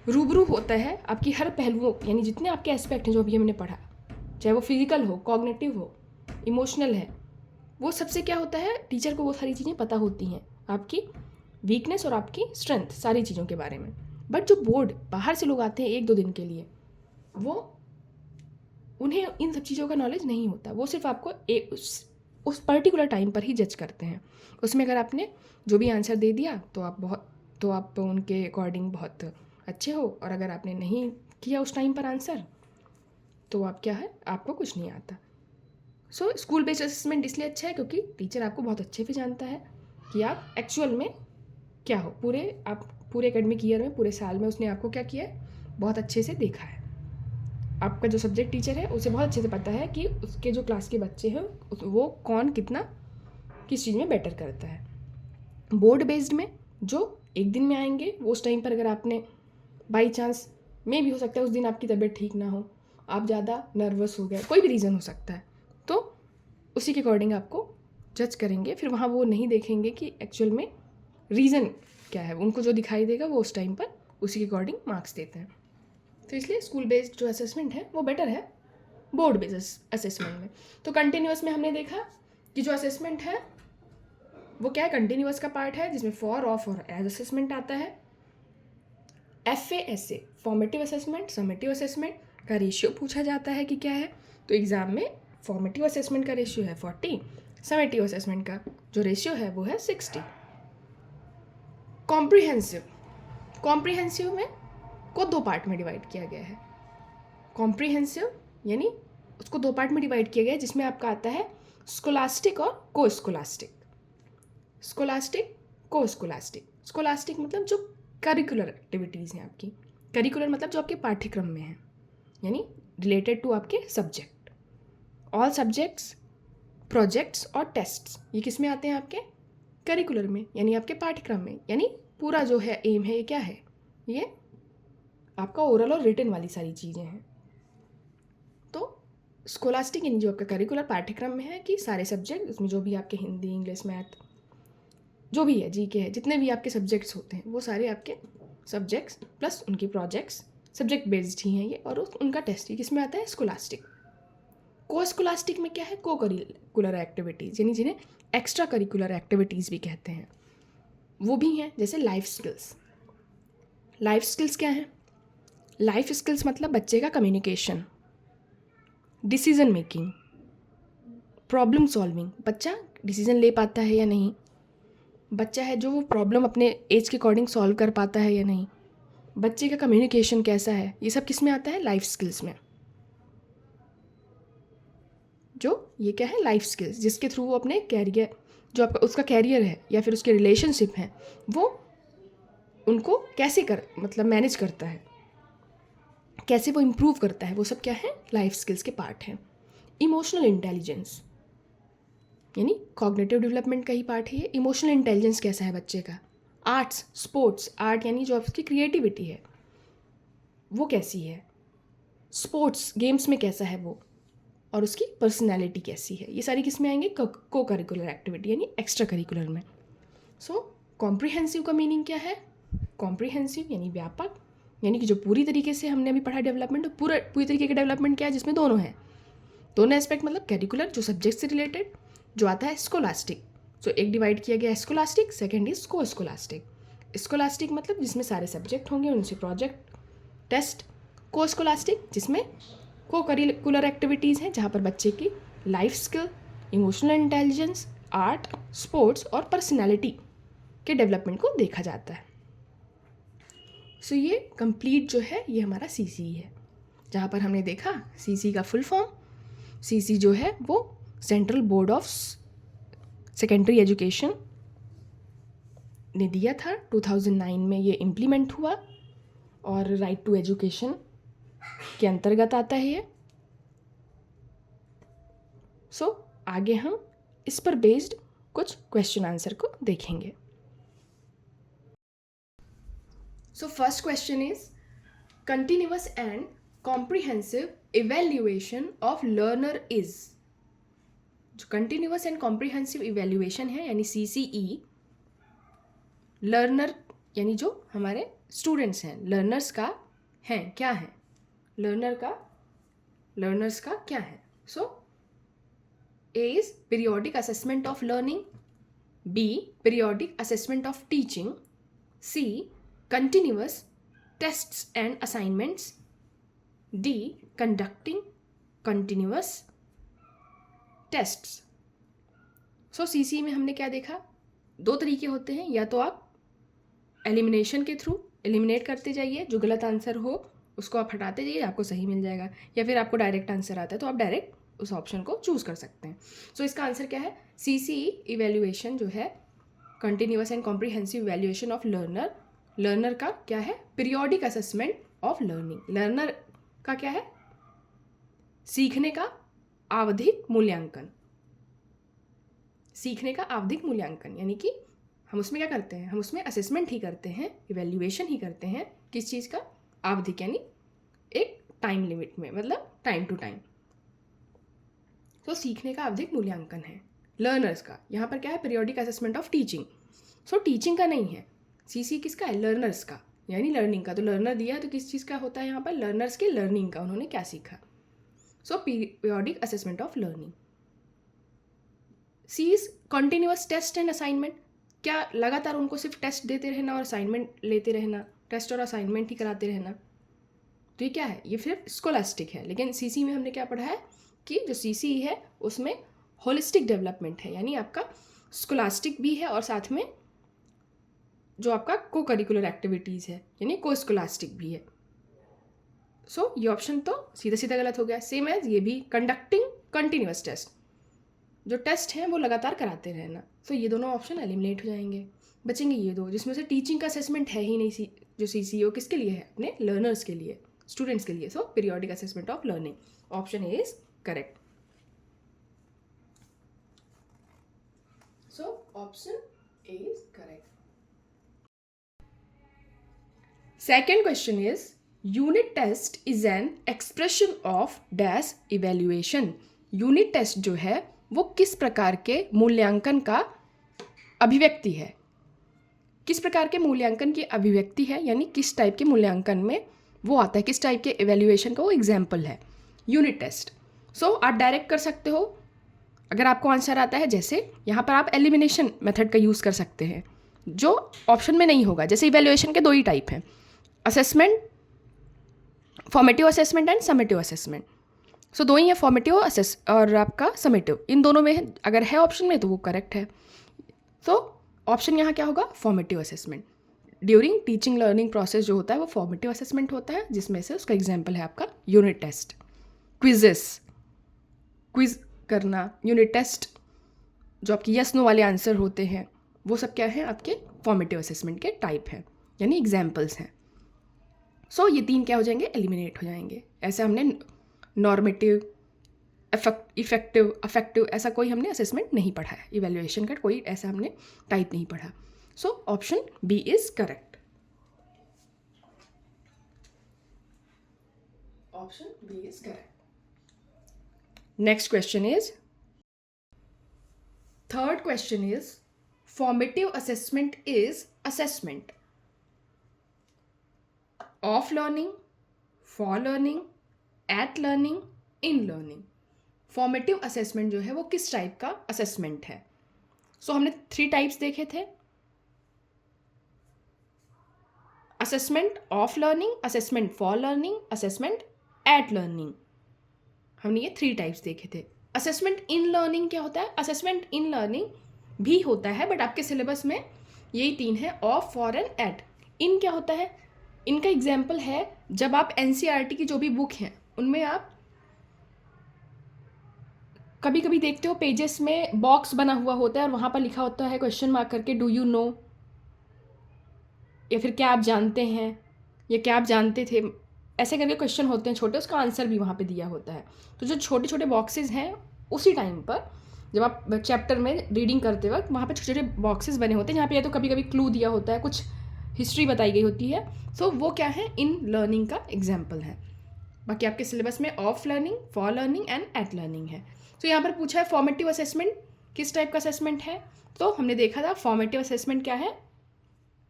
रूबरू होता है आपकी हर पहलुओं, यानी जितने आपके एस्पेक्ट हैं जो अभी हमने पढ़ा, चाहे वो फिजिकल हो, कॉग्निटिव हो, इमोशनल है, वो सबसे क्या होता है? टीचर को वो सारी चीज़ें पता होती हैं, आपकी वीकनेस और आपकी स्ट्रेंथ, सारी चीज़ों के बारे में। बट जो बोर्ड बाहर से लोग आते हैं 1-2 दिन के लिए, वो उन्हें इन सब चीज़ों का नॉलेज नहीं होता। वो सिर्फ आपको उस पर्टिकुलर टाइम पर ही जज करते हैं। उसमें अगर आपने जो भी आंसर दे दिया तो आप उनके अकॉर्डिंग बहुत अच्छे हो, और अगर आपने नहीं किया उस टाइम पर आंसर तो आप क्या है? आपको कुछ नहीं आता। सो स्कूल बेस्ड असेसमेंट इसलिए अच्छा है क्योंकि टीचर आपको बहुत अच्छे से जानता है कि आप एक्चुअल में क्या हो। पूरे एकेडमिक ईयर में, पूरे साल में उसने आपको क्या किया है? बहुत अच्छे से देखा है। आपका जो सब्जेक्ट टीचर है उसे बहुत अच्छे से पता है कि उसके जो क्लास के बच्चे हैं वो कौन कितना किस चीज़ में बेटर करता है। बोर्ड बेस्ड में जो एक दिन में आएंगे, वो उस टाइम पर अगर आपने बाई चांस में भी हो सकता है उस दिन आपकी तबीयत ठीक ना हो, आप ज़्यादा नर्वस हो गए, कोई भी रीज़न हो सकता है, तो उसी के अकॉर्डिंग आपको जज करेंगे। फिर वहाँ वो नहीं देखेंगे कि एक्चुअल में रीज़न क्या है, उनको जो दिखाई देगा वो उस टाइम पर उसी के अकॉर्डिंग मार्क्स देते हैं। तो इसलिए स्कूल बेस्ड जो असेसमेंट है वो बेटर है, बोर्ड बेस्ड असेसमेंट में। तो कंटिन्यूअस में हमने देखा कि जो असेसमेंट है वो क्या है, कंटिन्यूअस का पार्ट है जिसमें फॉर, ऑफ और एज असेसमेंट आता है। FASA formative assessment, summative assessment का रेशियो पूछा जाता है कि क्या है, तो एग्ज़ाम में फॉर्मेटिव असेसमेंट का रेशियो है 40, समेटिव असेसमेंट का जो रेशियो है वो है 60। कॉम्प्रिहेंसिव, कॉम्प्रिहेंसिव में को दो पार्ट में डिवाइड किया गया है। कॉम्प्रिहेंसिव यानी उसको दो पार्ट में डिवाइड किया गया है, जिसमें आपका आता है स्कोलास्टिक और को स्कोलास्टिक। स्कोलास्टिक, को स्कोलास्टिक। स्कोलास्टिक मतलब जो करिकुलर एक्टिविटीज़ हैं आपकी, करिकुलर मतलब जो आपके पाठ्यक्रम में है, यानी रिलेटेड टू आपके सब्जेक्ट। ऑल सब्जेक्ट्स, प्रोजेक्ट्स और टेस्ट्स ये किस में आते हैं, आपके करिकुलर में, यानी आपके पाठ्यक्रम में। यानी पूरा जो है एम है ये क्या है, ये आपका ओरल और रिटन वाली सारी चीज़ें हैं। तो स्कोलास्टिक यानी जो आपका करिकुलर पाठ्यक्रम में है कि सारे सब्जेक्ट, उसमें जो भी आपके हिंदी, इंग्लिश, मैथ जो भी है, जीके है, जितने भी आपके सब्जेक्ट्स होते हैं वो सारे आपके सब्जेक्ट्स प्लस उनकी प्रोजेक्ट्स सब्जेक्ट बेस्ड ही हैं ये, और उनका टेस्ट ही किसमें आता है, स्कोलास्टिक। को स्कोलास्टिक में क्या है, को करिकुलर एक्टिविटीज़, यानी जिन्हें एक्स्ट्रा करिकुलर एक्टिविटीज़ भी कहते हैं, वो भी हैं, जैसे लाइफ स्किल्स। लाइफ स्किल्स क्या हैं, लाइफ स्किल्स मतलब बच्चे का communication, decision making, problem solving, बच्चा डिसीजन ले पाता है या नहीं, बच्चा है जो वो प्रॉब्लम अपने एज के अकॉर्डिंग सॉल्व कर पाता है या नहीं, बच्चे का कम्युनिकेशन कैसा है, ये सब किस में आता है, लाइफ स्किल्स में। जो ये क्या है, लाइफ स्किल्स, जिसके थ्रू वो अपने कैरियर, जो आपका उसका कैरियर है या फिर उसके रिलेशनशिप हैं, वो उनको कैसे मतलब मैनेज करता है, कैसे वो इम्प्रूव करता है, वो सब क्या है, लाइफ स्किल्स के पार्ट हैं। इमोशनल इंटेलिजेंस यानी कॉग्निटिव डेवलपमेंट का ही पार्ट है ये। इमोशनल इंटेलिजेंस कैसा है बच्चे का। आर्ट्स, स्पोर्ट्स, आर्ट यानी जो आपकी क्रिएटिविटी है वो कैसी है, स्पोर्ट्स गेम्स में कैसा है वो, और उसकी पर्सनैलिटी कैसी है, ये सारी किस में आएंगे, को करिकुलर एक्टिविटी यानी एक्स्ट्रा करिकुलर में। सो कॉम्प्रिहेंसिव का मीनिंग क्या है, कॉम्प्रिहेंसिव यानी व्यापक, यानी कि जो पूरी तरीके से हमने अभी पढ़ा डेवलपमेंट, पूरी तरीके का डेवलपमेंट क्या है, जिसमें दोनों है, दोनों एस्पेक्ट, मतलब करिकुलर जो सब्जेक्ट से रिलेटेड, जो आता है स्कोलास्टिक। सो एक डिवाइड किया गया है स्कोलास्टिक, सेकेंड इज को स्कोलास्टिक। स्कोलास्टिक मतलब जिसमें सारे सब्जेक्ट होंगे, उनसे प्रोजेक्ट, टेस्ट। को स्कोलास्टिक जिसमें को करिकुलर एक्टिविटीज़ हैं, जहाँ पर बच्चे की life skill, emotional intelligence, art, sports और पर्सनैलिटी के डेवलपमेंट को देखा जाता है। सो ये कंप्लीट जो है ये हमारा CCE है, जहाँ पर हमने देखा CCE का फुल फॉर्म। CCE जो है वो central board of secondary education ने दिया था, 2009 में ये इम्प्लीमेंट हुआ, और राइट टू एजुकेशन के अंतर्गत आता है ये। सो आगे हम इस पर बेस्ड कुछ क्वेश्चन आंसर को देखेंगे। So first question is continuous and comprehensive evaluation of learner is. जो कंटिन्यूअस एंड कॉम्प्रिहेंसिव इवेल्युएशन है यानी CCE, लर्नर यानी जो हमारे स्टूडेंट्स हैं, लर्नर्स का है क्या है, लर्नर्स का क्या है। सो A is periodic assessment of learning, B periodic assessment of teaching, C continuous tests and assignments, D conducting continuous tests. So CCE में हमने क्या देखा, दो तरीके होते हैं, या तो आप एलिमिनेशन के थ्रू एलिमिनेट करते जाइए, जो गलत आंसर हो उसको आप हटाते जाइए, आपको सही मिल जाएगा, या फिर आपको डायरेक्ट आंसर आता है तो आप डायरेक्ट उस ऑप्शन को चूज़ कर सकते हैं। सो इसका आंसर क्या है, CCE इवेल्युएशन जो है continuous and comprehensive evaluation of learner का क्या है, periodic assessment of learning. Learner का क्या है, सीखने का आवधिक मूल्यांकन, सीखने का आवधिक मूल्यांकन, यानी कि हम उसमें क्या करते हैं, हम उसमें असेसमेंट ही करते हैं, इवेल्युएशन ही करते हैं, किस चीज़ का, आवधिक यानी एक टाइम लिमिट में, मतलब टाइम टू टाइम। तो सीखने का आवधिक मूल्यांकन है लर्नर्स का। यहाँ पर क्या है, periodic assessment of teaching. So teaching का नहीं है, CCE किसका है, लर्नर्स का, यानी लर्निंग का। तो लर्नर दिया है तो किस चीज़ का होता है यहाँ पर, लर्नर्स के लर्निंग का, उन्होंने क्या सीखा। So periodic assessment of learning. C is continuous test and assignment. क्या लगातार उनको सिर्फ टेस्ट देते रहना और असाइनमेंट लेते रहना, टेस्ट और असाइनमेंट ही कराते रहना, तो ये क्या है, ये फिर स्कोलास्टिक है. लेकिन सीसी में हमने क्या पढ़ा है कि जो सीसी है उसमें होलिस्टिक डेवलपमेंट है, यानी आपका स्कोलास्टिक भी है और साथ में जो आपका को करिकुलर एक्टिविटीज़ है यानी को स्कोलास्टिक भी है. सो ये ऑप्शन तो सीधा सीधा गलत हो गया. सेम एज ये भी कंडक्टिंग कंटिन्यूअस टेस्ट, जो टेस्ट हैं वो लगातार कराते रहना. तो ये दोनों ऑप्शन एलिमिनेट हो जाएंगे. बचेंगे ये दो जिसमें से टीचिंग का असेसमेंट है ही नहीं. जो सीसी वो किसके लिए है, अपने लर्नर्स के लिए, स्टूडेंट्स के लिए. So periodic assessment of learning, option A is correct. So option A is correct. Second question is, unit test is an expression of dash evaluation. Unit test जो है वो किस प्रकार के मूल्यांकन का अभिव्यक्ति है. किस प्रकार के मूल्यांकन की अभिव्यक्ति है, यानी किस टाइप के मूल्यांकन में वो आता है, किस टाइप के इवेल्युएशन का वो एग्जाम्पल है यूनिट टेस्ट. सो आप डायरेक्ट कर सकते हो अगर आपको आंसर आता है. जैसे यहाँ पर आप एलिमिनेशन मेथड का यूज़ कर सकते हैं जो ऑप्शन में नहीं होगा. जैसे इवेल्युएशन के दो ही टाइप हैं, assessment, formative assessment and summative assessment. So दो ही है, फॉर्मेटिव असेस और आपका समेटिव. इन दोनों में अगर है ऑप्शन में तो वो करेक्ट है. तो ऑप्शन यहाँ क्या होगा, formative assessment. During teaching learning process जो होता है वो फॉर्मेटिव असेसमेंट होता है, जिसमें से उसका एग्जाम्पल है आपका यूनिट टेस्ट. क्विजेस, क्विज करना, यूनिट टेस्ट जो आपके यस नो वाले आंसर होते हैं वो सब क्या है, आपके फॉर्मेटिव असेसमेंट के टाइप हैं, यानी एग्जाम्पल्स हैं. सो ये तीन क्या हो जाएंगे, एलिमिनेट हो जाएंगे. ऐसे हमने नॉर्मेटिव, इफेक्टिव, अफेक्टिव ऐसा कोई हमने असेसमेंट नहीं पढ़ा है. इवेल्युएशन का कोई ऐसा हमने टाइप नहीं पढ़ा. So option B is correct. Option B is correct. Next question is, third question is, formative assessment is assessment of learning, for learning, at learning, in learning. Formative assessment जो है वो किस टाइप का असेसमेंट है. सो हमने 3 टाइप्स देखे थे, assessment of learning, assessment for learning, assessment eight learning. हमने ये 3 टाइप्स देखे थे. असेसमेंट इन लर्निंग क्या होता है, असेसमेंट इन लर्निंग भी होता है बट आपके सिलेबस में यही 3 है, ऑफ, फॉर एंड एट. इन क्या होता है, इनका एग्जाम्पल है जब आप एनसीईआरटी की जो भी बुक हैं उनमें आप कभी कभी देखते हो पेजेस में बॉक्स बना हुआ होता है और वहाँ पर लिखा होता है क्वेश्चन मार्क करके, डू यू नो, या फिर क्या आप जानते हैं, या क्या आप जानते थे, ऐसे करके क्वेश्चन होते हैं छोटे, उसका आंसर भी वहाँ पे दिया होता है. तो जो छोटे छोटे बॉक्सेस हैं उसी टाइम पर जब आप चैप्टर में रीडिंग करते वक्त वहाँ पे छोटे छोटे बॉक्सेस बने होते हैं जहाँ पे या तो कभी कभी क्लू दिया होता है, कुछ हिस्ट्री बताई गई होती है. सो वो क्या है, इन लर्निंग का एग्जाम्पल है. बाकी आपके सिलेबस में of learning, for learning and eight learning है. तो यहाँ पर पूछा है फॉर्मेटिव असेसमेंट किस टाइप का असेसमेंट है. तो हमने देखा था फॉर्मेटिव असेसमेंट क्या है,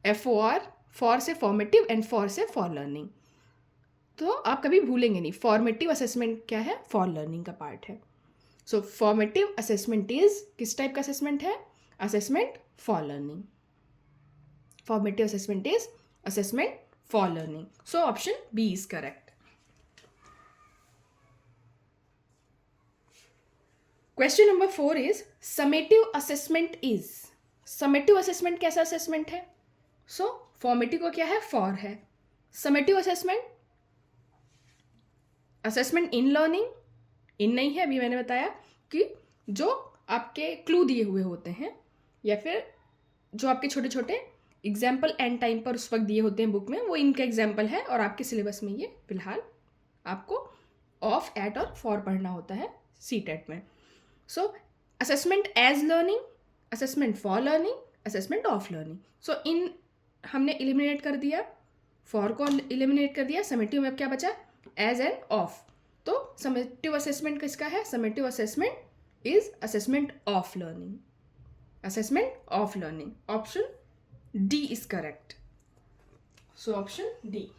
FOR, फॉर से फॉर्मेटिव एंड फॉर से फॉर लर्निंग. तो आप कभी भूलेंगे नहीं, फॉर्मेटिव असेसमेंट क्या है, फॉर लर्निंग का पार्ट है. सो फॉर्मेटिव असेसमेंट इज किस टाइप का असेसमेंट है, assessment for learning. Formative assessment is assessment for learning. So option B is correct. Question number 4 is, summative assessment is. Summative assessment कैसा असेसमेंट है. सो फॉर्मेटिव को क्या है, फॉर है. Summative assessment, assessment in learning, in नहीं है, अभी मैंने बताया कि जो आपके क्लू दिए हुए होते हैं या फिर जो आपके छोटे छोटे एग्जाम्पल एंड टाइम पर उस वक्त दिए होते हैं बुक में, वो इनका एग्जाम्पल है. और आपके सिलेबस में ये फिलहाल आपको ऑफ, एट और फॉर पढ़ना होता है CTET में. So assessment as learning, assessment for learning, assessment of learning. So इन हमने एलिमिनेट कर दिया, फॉर को एलिमिनेट कर दिया. समेटिव में अब क्या बचा, एज एंड ऑफ. तो समेटिव असेसमेंट किसका है, summative assessment is assessment of learning. Assessment of learning. Option D is correct. So option D.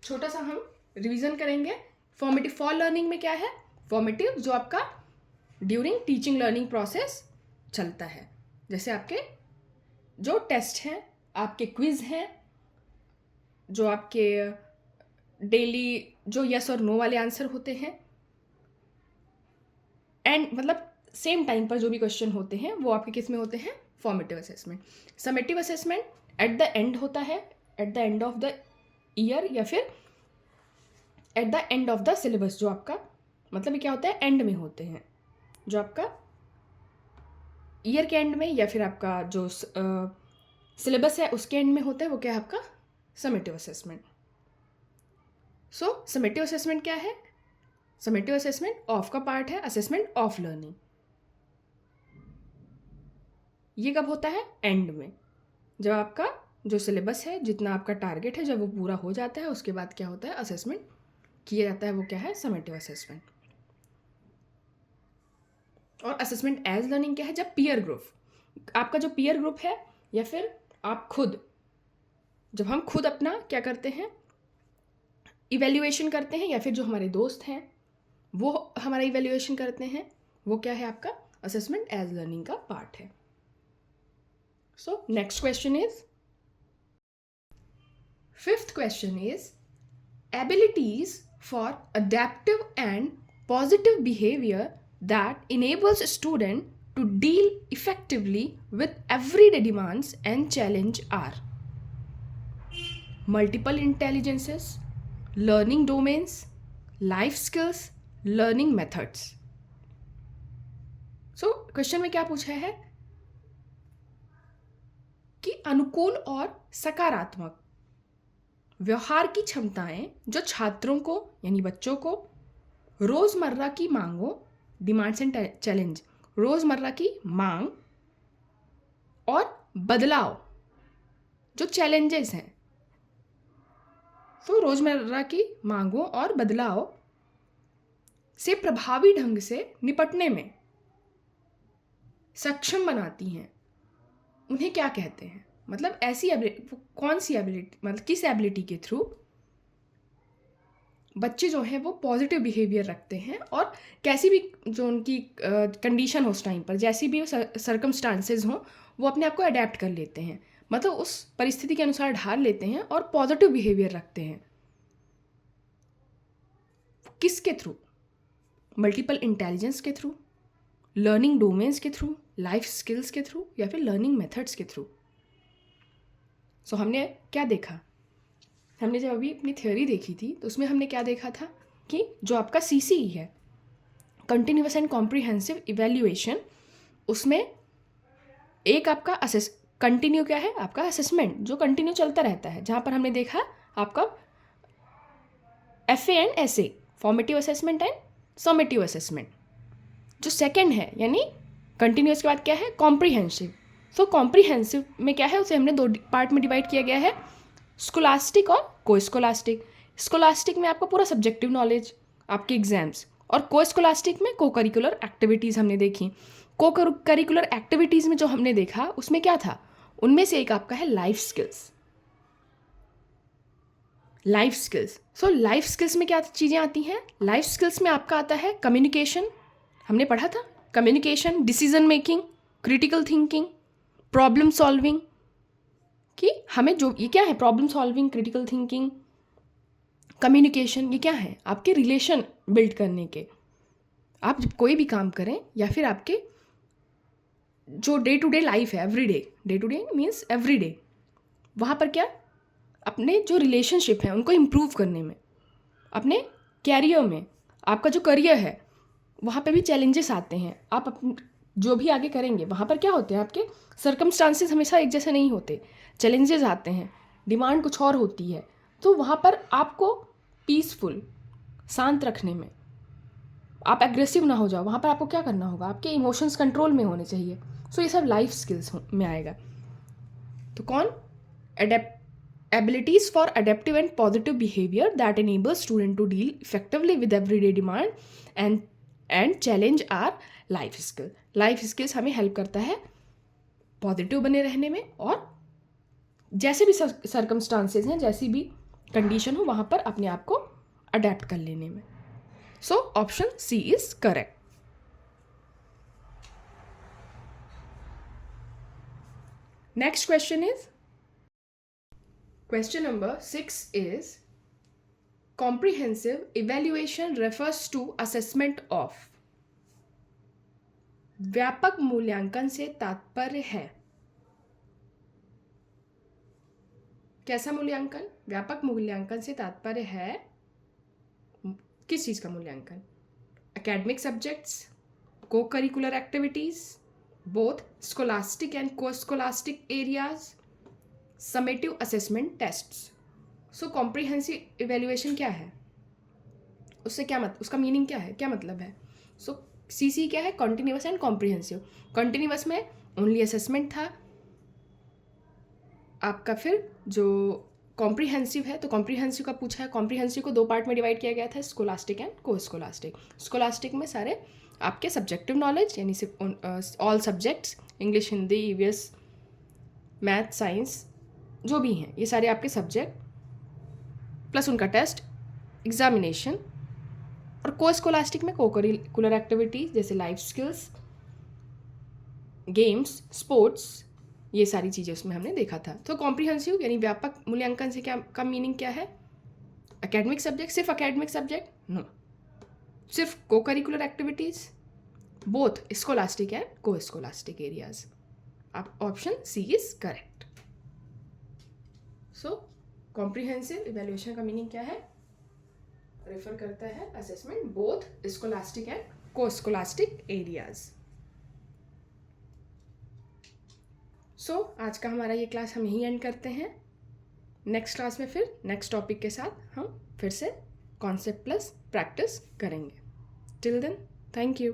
छोटा सा हम रिवीजन करेंगे। फॉर्मेटिव फॉर लर्निंग में क्या है? फॉर्मेटिव जो आपका ड्यूरिंग टीचिंग लर्निंग प्रोसेस चलता है, जैसे आपके जो टेस्ट हैं, आपके क्विज हैं, जो आपके डेली जो यस और नो वाले आंसर होते हैं, एंड मतलब सेम टाइम पर जो भी क्वेश्चन होते हैं वो आपके किस में होते हैं? Formative assessment. Summative assessment eight the and होता है, eight the end of the year या फिर eight the end of the syllabus. जो आपका मतलब क्या होता है? एंड में होते हैं, जो आपका ईयर के एंड में या फिर आपका जो सिलेबस है उसके एंड में होता है, वो क्या है? आपका समेटिव असेसमेंट। सो समेटिव असेसमेंट क्या है? समेटिव असेसमेंट ऑफ का पार्ट है, असेसमेंट ऑफ लर्निंग। ये कब होता है? एंड में, जब आपका जो सिलेबस है, जितना आपका टारगेट है, जब वो पूरा हो जाता है, उसके बाद क्या होता है? असेसमेंट किया जाता है, वो क्या है? Summative assessment. और असेसमेंट एज लर्निंग क्या है? जब पीयर ग्रुप, आपका जो पीयर ग्रुप है या फिर आप खुद, जब हम खुद अपना क्या करते हैं? इवैल्यूएशन करते हैं, या फिर जो हमारे दोस्त हैं वो हमारा इवैल्यूएशन करते हैं, वो क्या है? आपका असेसमेंट एज लर्निंग का पार्ट है। So next question is, fifth question is abilities for adaptive and positive behavior that enables a student to deal effectively with everyday demands and challenge are multiple intelligences, learning domains, life skills, learning methods. So question में क्या पूछा है कि अनुकूल और सकारात्मक व्यवहार की क्षमताएं जो छात्रों को यानी बच्चों को रोजमर्रा की मांगों, डिमांड्स एंड चैलेंज, रोजमर्रा की मांग और बदलाव जो चैलेंजेस हैं, तो रोजमर्रा की मांगों और बदलाव से प्रभावी ढंग से निपटने में सक्षम बनाती हैं। उन्हें क्या कहते हैं? मतलब ऐसी कौन सी एबिलिटी, मतलब किस एबिलिटी के थ्रू बच्चे जो हैं वो पॉजिटिव बिहेवियर रखते हैं और कैसी भी जो उनकी कंडीशन हो उस टाइम पर, जैसी भी सर्कमस्टांसेस हों, वो अपने आप को अडेप्ट कर लेते हैं, मतलब उस परिस्थिति के अनुसार ढाल लेते हैं और पॉजिटिव बिहेवियर रखते हैं। किसके थ्रू? मल्टीपल इंटेलिजेंस के थ्रू, लर्निंग डोमेन्स के थ्रू, लाइफ स्किल्स के थ्रू, या फिर लर्निंग मेथड्स के थ्रू। सो हमने क्या देखा? हमने जब अभी अपनी थ्योरी देखी थी तो उसमें हमने क्या देखा था कि जो आपका CCE है, कंटिन्यूअस एंड कॉम्प्रिहेंसिव इवैल्यूएशन, उसमें एक आपका कंटिन्यू क्या है? आपका असेसमेंट जो कंटिन्यू चलता रहता है, जहाँ पर हमने देखा आपका FA and SA, formative assessment and summative assessment. जो सेकेंड है यानी कंटिन्यूअस के बाद क्या है? कॉम्प्रिहेंसिव। सो कॉम्प्रिहेंसिव में क्या है? उसे हमने दो पार्ट में डिवाइड किया गया है, स्कोलास्टिक और को स्कोलास्टिक। स्कोलास्टिक में आपका पूरा सब्जेक्टिव नॉलेज, आपके एग्जाम्स, और को स्कोलास्टिक में को करिकुलर एक्टिविटीज़ हमने देखी। को करिकुलर एक्टिविटीज़ में जो हमने देखा उसमें क्या था? उनमें से एक आपका है life skills. Life skills, so life skills में क्या चीज़ें आती हैं? लाइफ स्किल्स में आपका आता है कम्युनिकेशन, हमने पढ़ा था communication, decision making, critical thinking, problem solving, कि हमें जो ये क्या है? Problem solving, critical thinking, communication, ये क्या है? आपके रिलेशन बिल्ड करने के। आप जब कोई भी काम करें या फिर आपके जो डे टू डे लाइफ है, everyday, day to day means everyday, वहाँ पर क्या अपने जो रिलेशनशिप हैं उनको इम्प्रूव करने में, अपने कैरियर में, आपका जो करियर है वहाँ पे भी चैलेंजेस आते हैं। आप जो भी आगे करेंगे वहाँ पर क्या होते हैं? आपके सर्कमस्टांसेस हमेशा एक जैसे नहीं होते, चैलेंजेस आते हैं, डिमांड कुछ और होती है। तो वहाँ पर आपको पीसफुल, शांत रखने में, आप एग्रेसिव ना हो जाओ, वहाँ पर आपको क्या करना होगा? आपके इमोशंस कंट्रोल में होने चाहिए। सो ये सब लाइफ स्किल्स में आएगा। तो कौन? Abilities for adaptive and positive behaviour that enable student to deal effectively with everyday demand and challenge are life skill. Life skills हमें हेल्प करता है पॉजिटिव बने रहने में, और जैसे भी सर्कमस्टांसेस हैं, जैसी भी कंडीशन हो वहाँ पर अपने आप को अडेप्ट कर लेने में। So option C is correct. Next question is, question number 6 is comprehensive evaluation refers to assessment of। व्यापक मूल्यांकन से तात्पर्य है कैसा मूल्यांकन? व्यापक मूल्यांकन से तात्पर्य है किस चीज का मूल्यांकन? Academic subjects, co curricular activities, both scholastic and co scholastic areas, summative assessment tests. So comprehensive evaluation क्या है? उससे क्या उसका मीनिंग क्या है, क्या मतलब है? सो सीसी क्या है? Continuous and comprehensive. कॉन्टिन्यूअस में ओनली असेसमेंट था आपका, फिर जो कॉम्प्रिहेंसिव है तो कॉम्प्रिहेंसिव का पूछा है। कॉम्प्रिहेंसिव को 2 पार्ट में डिवाइड किया गया था, scholastic and co scholastic. Scholastic में सारे आपके सब्जेक्टिव नॉलेज यानी सिर्फ all subjects, English, Hindi, EVS, math, science जो भी हैं, ये सारे आपके सब्जेक्ट प्लस उनका टेस्ट, एग्जामिनेशन। और को स्कोलास्टिक में को करिकुलर एक्टिविटीज जैसे लाइफ स्किल्स, गेम्स, स्पोर्ट्स, ये सारी चीज़ें उसमें हमने देखा था। तो कॉम्प्रिहेंसिव यानी व्यापक मूल्यांकन से क्या का मीनिंग क्या है? एकेडमिक सब्जेक्ट, सिर्फ एकेडमिक सब्जेक्ट? नो, सिर्फ co curricular activities, both scholastic and co scholastic areas. आप option C is correct. So comprehensive evaluation का मीनिंग क्या है? रेफर करता है assessment both scholastic and co scholastic areas. So आज का हमारा ये क्लास हम यहीं एंड करते हैं। नेक्स्ट क्लास में फिर नेक्स्ट टॉपिक के साथ हम फिर से कॉन्सेप्ट प्लस प्रैक्टिस करेंगे। Till then, thank you.